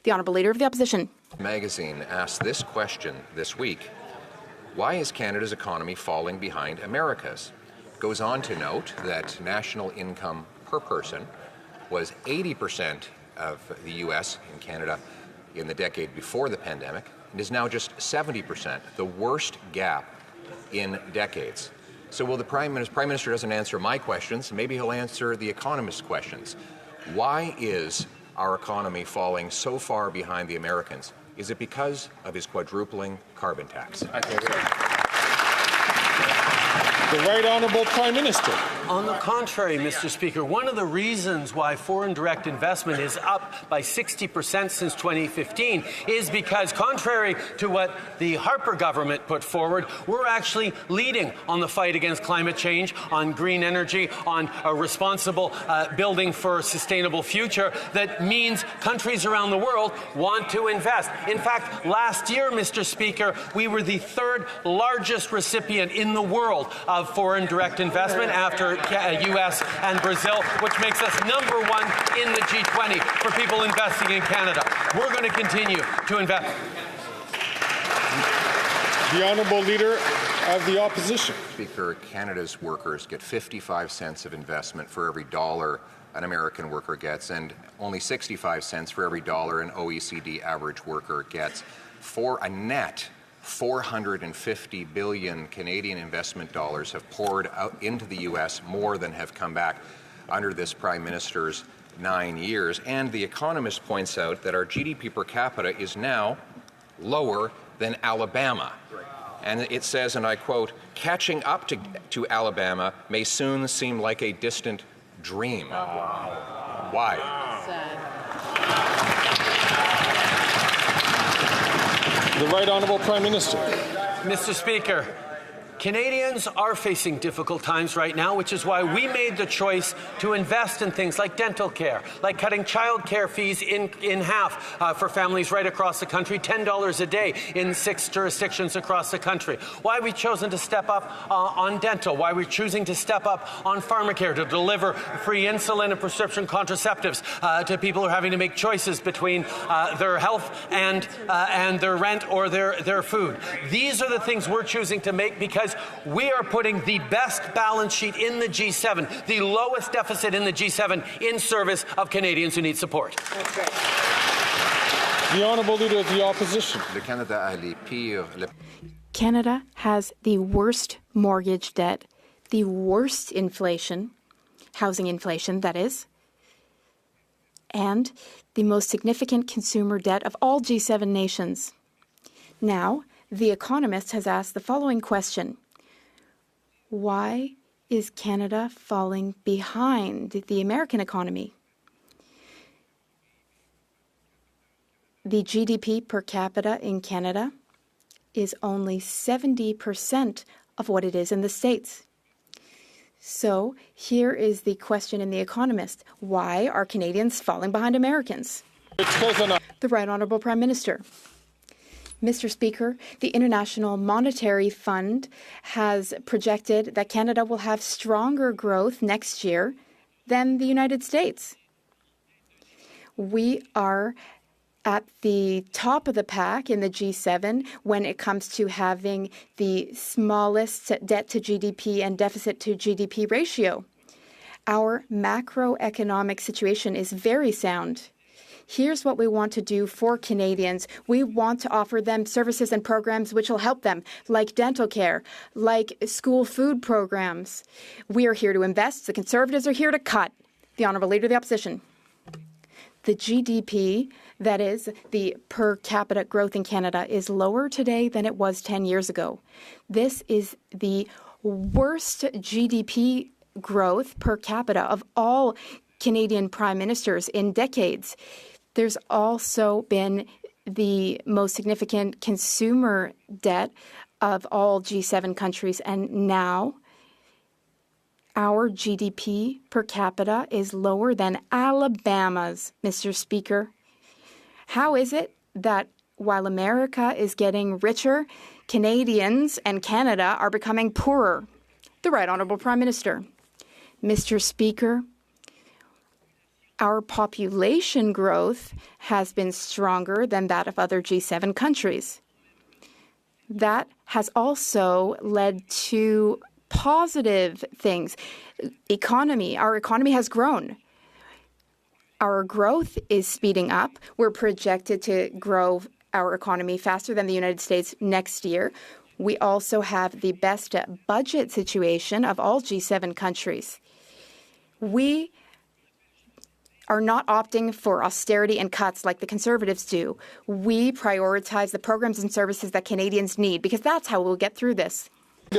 The Honourable Leader of the Opposition. Magazine asked this question this week: why is Canada's economy falling behind America's? It goes on to note that national income per person was 80% of the U.S. and Canada in the decade before the pandemic, and is now just 70%, the worst gap in decades. So will the Prime Minister doesn't answer my questions, maybe he'll answer the economist's questions. Why is our economy falling so far behind the Americans? Is it because of his quadrupling carbon tax? The Right Honourable Prime Minister. On the contrary, Mr. Speaker, one of the reasons why foreign direct investment is up by 60% since 2015 is because, contrary to what the Harper government put forward, we're actually leading on the fight against climate change, on green energy, on a responsible building for a sustainable future that means countries around the world want to invest. In fact, last year, Mr. Speaker, we were the third largest recipient in the world of foreign direct investment after U.S. and Brazil, which makes us number one in the G20 for people investing in Canada. We're going to continue to invest. The Honourable Leader of the Opposition. Speaker, Canada's workers get 55 cents of investment for every dollar an American worker gets, and only 65 cents for every dollar an OECD average worker gets. For a net 450 billion Canadian investment dollars have poured out into the U.S., more than have come back under this Prime Minister's 9 years. And The Economist points out that our GDP per capita is now lower than Alabama. And it says, and I quote, "Catching up to Alabama may soon seem like a distant dream." Why? The Right Honourable Prime Minister. Mr. Speaker, Canadians are facing difficult times right now, which is why we made the choice to invest in things like dental care, like cutting child care fees in half for families right across the country, $10 a day in 6 jurisdictions across the country. Why we've chosen to step up on dental, why we're choosing to step up on pharmacare to deliver free insulin and prescription contraceptives to people who are having to make choices between their health and their rent or their food. These are the things we're choosing to make because we are putting the best balance sheet in the G7, the lowest deficit in the G7, in service of Canadians who need support. The Honourable Leader of the Opposition. Canada has the worst mortgage debt, the worst inflation, housing inflation, that is, and the most significant consumer debt of all G7 nations. Now, The Economist has asked the following question: why is Canada falling behind the American economy? The GDP per capita in Canada is only 70% of what it is in the States. So here is the question in The Economist: why are Canadians falling behind Americans? The Right Honourable Prime Minister. Mr. Speaker, the International Monetary Fund has projected that Canada will have stronger growth next year than the United States. We are at the top of the pack in the G7 when it comes to having the smallest debt to GDP and deficit to GDP ratio. Our macroeconomic situation is very sound. Here's what we want to do for Canadians. We want to offer them services and programs which will help them, like dental care, like school food programs. We are here to invest. The Conservatives are here to cut. The Honourable Leader of the Opposition. The GDP, that is, the per capita growth in Canada, is lower today than it was 10 years ago. This is the worst GDP growth per capita of all Canadian prime ministers in decades. There's also been the most significant consumer debt of all G7 countries, and now our GDP per capita is lower than Alabama's, Mr. Speaker. How is it that while America is getting richer, Canadians and Canada are becoming poorer? The Right Honourable Prime Minister. Mr. Speaker, Our population growth has been stronger than that of other G7 countries. That has also led to positive things. Our economy has grown. Our growth is speeding up. We're projected to grow our economy faster than the United States next year. We also have the best budget situation of all G7 countries. We are not opting for austerity and cuts like the Conservatives do. We prioritize the programs and services that Canadians need because that's how we'll get through this.